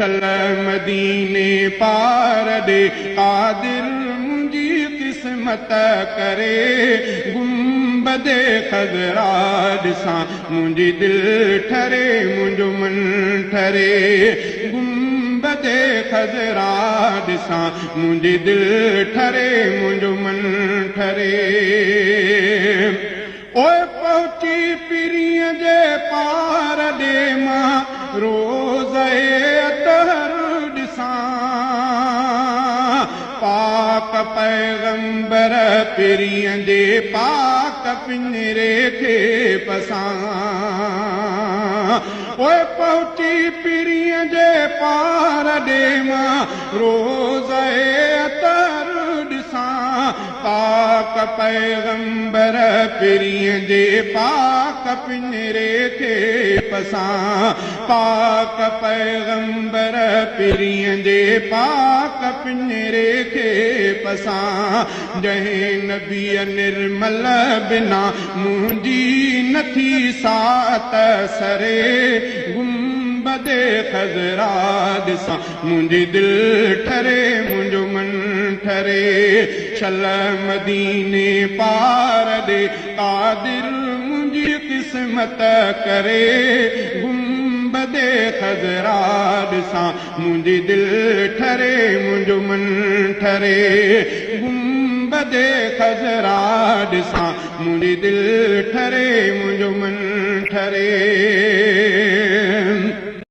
शल मदीने पार दे कादिर मुंहिंजी क़िस्मत करे गुंबदे खज़रा ॾिसां मुंहिंजी दिलि ठरे मुंहिंजो मन ठरे गुंबदे खज़रा ॾिसां मुंहिंजी दिलि ठरे मुंहिंजो मन ठरे ओए पहुची पीरीअ जे पार ॾे मां रोज़े अतहर ॾिसां पाक पैगंबर पीरीअ जे पाक पिंजरे खे पसां ओए पहुची पीरीअ जे पार ॾे मां रोज़े अतहर ॾिसां पाक पैगंबर पीरीअ जे पाक पिंजरे खे पसां पाक पैगंबर पीरीअ जे पाक पिंजरे खे पसां जंहिं नबीअ निर्मल बिना मुंहिंजी नथी सात सरे गुंबदे खज़रा ॾिसां मुंहिंजी दिलि ठरे मुंहिंजो मन ठरे शल मदीने पार दे कादिर मुंहिंजी क़िस्मत करे गुंबदे खज़रा ॾिसां मुंहिंजी दिलि ठरे मुंहिंजो मन ठरे गुंबदे खज़रा ॾिसां मुंहिंजी दिलि ठरे मुंहिंजो मन ठरे